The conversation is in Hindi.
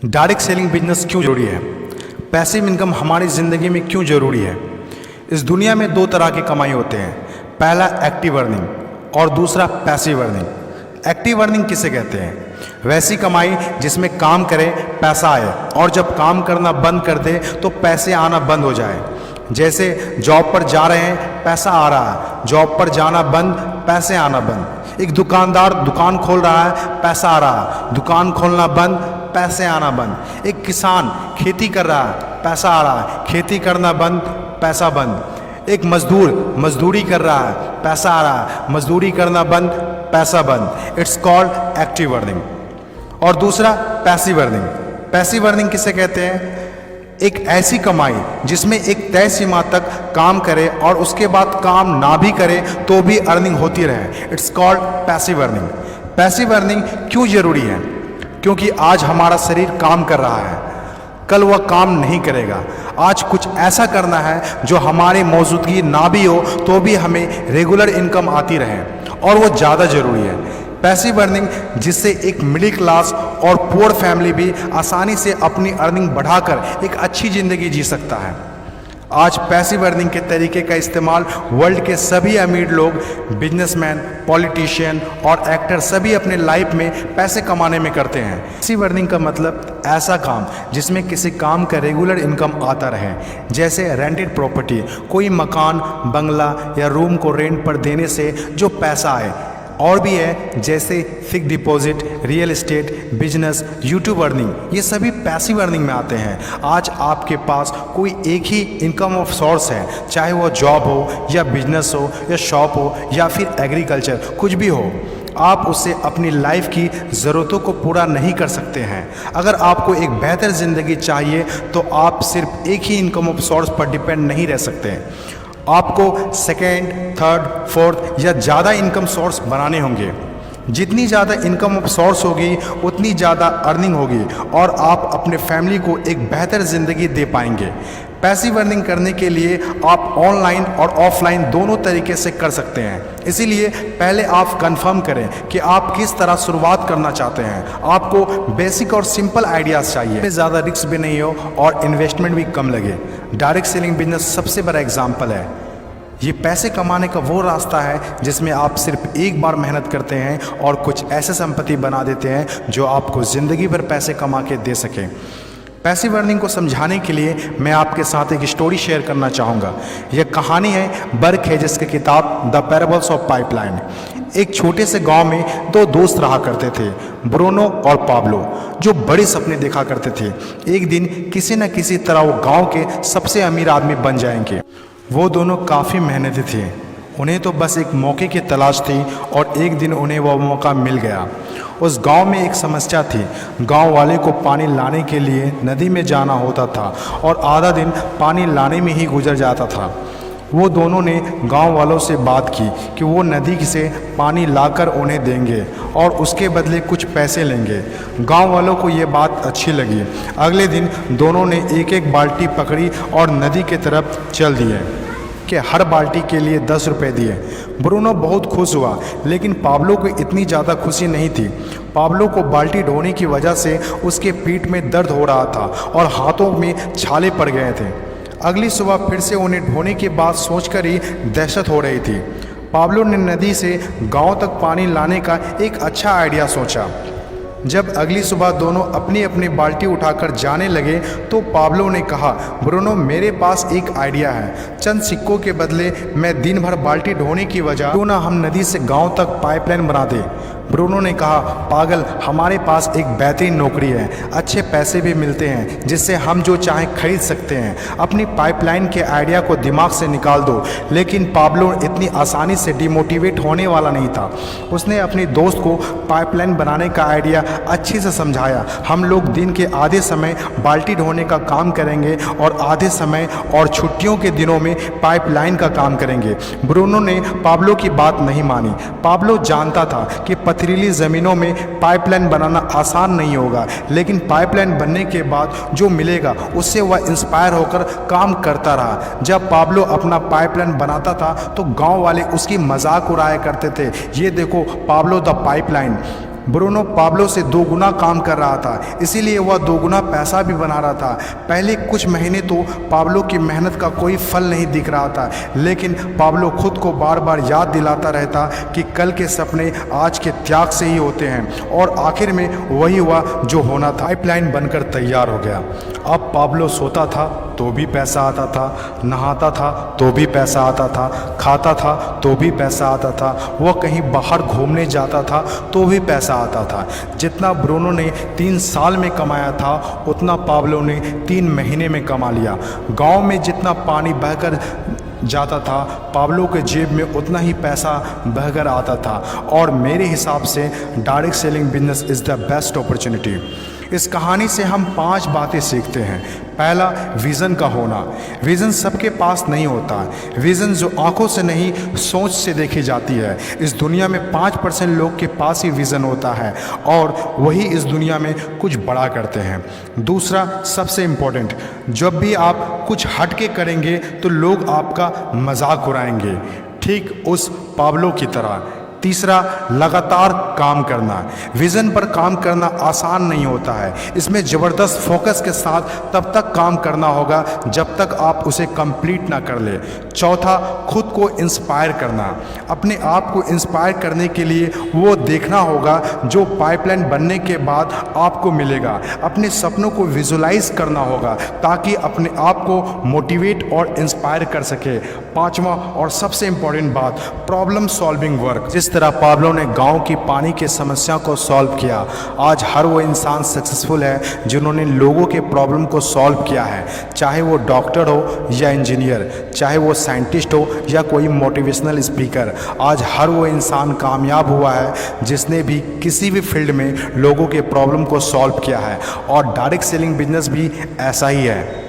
डायरेक्ट सेलिंग बिजनेस क्यों जरूरी है? पैसिव इनकम हमारी ज़िंदगी में क्यों ज़रूरी है? इस दुनिया में दो तरह की कमाई होते हैं, पहला एक्टिव अर्निंग और दूसरा पैसिव अर्निंग। एक्टिव अर्निंग किसे कहते हैं? वैसी कमाई जिसमें काम करें पैसा आए और जब काम करना बंद कर दे तो पैसे आना बंद हो जाए। जैसे जॉब पर जा रहे हैं पैसा आ रहा है, जॉब पर जाना बंद पैसे आना बंद। एक दुकानदार दुकान खोल रहा है पैसा आ रहा है, दुकान खोलना बंद पैसे आना बंद। एक किसान खेती कर रहा है पैसा आ रहा है, खेती करना बंद पैसा बंद। एक मजदूर मजदूरी कर रहा है पैसा आ रहा है, मजदूरी करना बंद पैसा बंद। It's called active earning. और दूसरा पैसिव अर्निंग। पैसिव अर्निंग किसे कहते हैं? एक ऐसी कमाई जिसमें एक तय सीमा तक काम करे और उसके बाद काम ना भी करे तो भी अर्निंग होती रहे। It's called passive earning. Passive earning क्यों जरूरी है? क्योंकि आज हमारा शरीर काम कर रहा है, कल वह काम नहीं करेगा। आज कुछ ऐसा करना है जो हमारी मौजूदगी ना भी हो तो भी हमें रेगुलर इनकम आती रहे, और वो ज़्यादा ज़रूरी है। पैसिव अर्निंग जिससे एक मिडिल क्लास और पुअर फैमिली भी आसानी से अपनी अर्निंग बढ़ाकर एक अच्छी ज़िंदगी जी सकता है। आज पैसिव अर्निंग के तरीके का इस्तेमाल वर्ल्ड के सभी अमीर लोग, बिजनेसमैन, पॉलिटिशियन और एक्टर सभी अपने लाइफ में पैसे कमाने में करते हैं। पैसिव अर्निंग का मतलब ऐसा काम जिसमें किसी काम का रेगुलर इनकम आता रहे, जैसे रेंटेड प्रॉपर्टी, कोई मकान, बंगला या रूम को रेंट पर देने से जो पैसा आए। और भी है जैसे fix deposit, real estate, business, YouTube earning, ये सभी पैसिव अर्निंग में आते हैं। आज आपके पास कोई एक ही इनकम ऑफ सोर्स है, चाहे वो जॉब हो या बिजनेस हो या शॉप हो या फिर एग्रीकल्चर, कुछ भी हो, आप उससे अपनी लाइफ की ज़रूरतों को पूरा नहीं कर सकते हैं। अगर आपको एक बेहतर ज़िंदगी चाहिए तो आप सिर्फ एक ही इनकम ऑफ सोर्स पर डिपेंड नहीं रह सकते। आपको सेकेंड, थर्ड, फोर्थ या ज़्यादा इनकम सोर्स बनाने होंगे। जितनी ज़्यादा इनकम ऑफ सोर्स होगी उतनी ज़्यादा अर्निंग होगी और आप अपने फैमिली को एक बेहतर ज़िंदगी दे पाएंगे। पैसिव अर्निंग करने के लिए आप ऑनलाइन और ऑफलाइन दोनों तरीके से कर सकते हैं। इसीलिए पहले आप कंफर्म करें कि आप किस तरह शुरुआत करना चाहते हैं। आपको बेसिक और सिंपल आइडियाज़ चाहिए, ज़्यादा रिस्क भी नहीं हो और इन्वेस्टमेंट भी कम लगे। डायरेक्ट सेलिंग बिजनेस सबसे बड़ा एग्जाम्पल है। ये पैसे कमाने का वो रास्ता है जिसमें आप सिर्फ एक बार मेहनत करते हैं और कुछ ऐसे संपत्ति बना देते हैं जो आपको ज़िंदगी भर पैसे कमा के दे सकें। पैसिव अर्निंग को समझाने के लिए मैं आपके साथ एक स्टोरी शेयर करना चाहूँगा। यह कहानी है बर्क हेजेस की किताब द पैराबल्स ऑफ पाइपलाइन। एक छोटे से गांव में दो दोस्त रहा करते थे, ब्रूनो और पाब्लो, जो बड़े सपने देखा करते थे। एक दिन किसी न किसी तरह वो गांव के सबसे अमीर आदमी बन जाएंगे। वो दोनों काफ़ी मेहनती थे, उन्हें तो बस एक मौके की तलाश थी और एक दिन उन्हें वह मौका मिल गया। उस गांव में एक समस्या थी। गांव वाले को पानी लाने के लिए नदी में जाना होता था और आधा दिन पानी लाने में ही गुजर जाता था। वो दोनों ने गांव वालों से बात की कि वो नदी से पानी लाकर उन्हें देंगे और उसके बदले कुछ पैसे लेंगे। गांव वालों को ये बात अच्छी लगी। अगले दिन दोनों ने एक एक बाल्टी पकड़ी और नदी की तरफ चल दिए कि हर बाल्टी के लिए 10 रुपये दिए। ब्रूनो बहुत खुश हुआ, लेकिन पाब्लो को इतनी ज़्यादा खुशी नहीं थी। पाब्लो को बाल्टी ढोने की वजह से उसके पीठ में दर्द हो रहा था और हाथों में छाले पड़ गए थे। अगली सुबह फिर से उन्हें ढोने की बात सोचकर ही दहशत हो रही थी। पाब्लो ने नदी से गांव तक पानी लाने का एक अच्छा आइडिया सोचा। जब अगली सुबह दोनों अपनी अपनी बाल्टी उठाकर जाने लगे तो पाब्लो ने कहा, ब्रूनो मेरे पास एक आइडिया है। चंद सिक्कों के बदले मैं दिन भर बाल्टी ढोने की वजह क्यों ना हम नदी से गांव तक पाइपलाइन बना दें। ब्रूनो ने कहा, पागल, हमारे पास एक बेहतरीन नौकरी है, अच्छे पैसे भी मिलते हैं जिससे हम जो चाहें खरीद सकते हैं। अपनी पाइपलाइन के आइडिया को दिमाग से निकाल दो। लेकिन पाब्लो इतनी आसानी से डिमोटिवेट होने वाला नहीं था। उसने अपने दोस्त को पाइपलाइन बनाने का आइडिया अच्छे से समझाया। हम लोग दिन के आधे समय बाल्टी ढोने का काम करेंगे और आधे समय और छुट्टियों के दिनों में पाइपलाइन का काम करेंगे। ब्रूनो ने पाब्लो की बात नहीं मानी। पाब्लो जानता था कि पथरीली ज़मीनों में पाइपलाइन बनाना आसान नहीं होगा, लेकिन पाइपलाइन बनने के बाद जो मिलेगा उससे वह इंस्पायर होकर काम करता रहा। जब पाब्लो अपना पाइपलाइन बनाता था तो गांव वाले उसकी मजाक उड़ाया करते थे, ये देखो Pablo the pipeline. Bruno Pablo से 2 गुना काम कर रहा था, इसीलिए वह 2 गुना पैसा भी बना रहा था। पहले कुछ महीने तो पाब्लो की मेहनत का कोई फल नहीं दिख रहा था, लेकिन पाब्लो खुद को बार बार याद दिलाता रहता कि कल के सपने आज के त्याग से ही होते हैं, और आखिर में वही हुआ जो होना था। पाइपलाइन बनकर तैयार हो गया। अब पाब्लो सोता था तो भी पैसा आता था, नहाता था तो भी पैसा आता था, खाता था तो भी पैसा आता था, वह कहीं बाहर घूमने जाता था तो भी पैसा आता था। जितना ब्रूनो ने 3 साल में कमाया था उतना पाब्लो ने 3 महीने में कमा लिया। गांव में जितना पानी बहकर जाता था, पाब्लो के जेब में उतना ही पैसा बहकर आता था। और मेरे हिसाब से direct selling business is the best opportunity. इस कहानी से हम 5 बातें सीखते हैं। पहला, विज़न का होना। विज़न सबके पास नहीं होता। विज़न जो आंखों से नहीं सोच से देखी जाती है। इस दुनिया में 5% लोग के पास ही विज़न होता है और वही इस दुनिया में कुछ बड़ा करते हैं। दूसरा, सबसे इम्पोर्टेंट, जब भी आप कुछ हट के करेंगे तो लोग आपका मजाक उड़ाएंगे, ठीक उस पाब्लो की तरह। तीसरा, लगातार काम करना। विज़न पर काम करना आसान नहीं होता है। इसमें ज़बरदस्त फोकस के साथ तब तक काम करना होगा जब तक आप उसे कंप्लीट ना कर ले। चौथा, खुद को इंस्पायर करना। अपने आप को इंस्पायर करने के लिए वो देखना होगा जो पाइपलाइन बनने के बाद आपको मिलेगा। अपने सपनों को विजुलाइज करना होगा ताकि अपने आप को मोटिवेट और इंस्पायर कर सके। पांचवा और सबसे इम्पोर्टेंट बात, प्रॉब्लम सॉल्विंग वर्क। जिस तरह पाब्लो ने गांव की पानी की समस्या को सॉल्व किया, आज हर वो इंसान सक्सेसफुल है जिन्होंने लोगों के प्रॉब्लम को सॉल्व किया है। चाहे वो डॉक्टर हो या इंजीनियर, चाहे वो साइंटिस्ट हो या कोई मोटिवेशनल स्पीकर, आज हर वो इंसान कामयाब हुआ है जिसने भी किसी भी फील्ड में लोगों के प्रॉब्लम को सॉल्व किया है। और डायरेक्ट सेलिंग बिजनेस भी ऐसा ही है।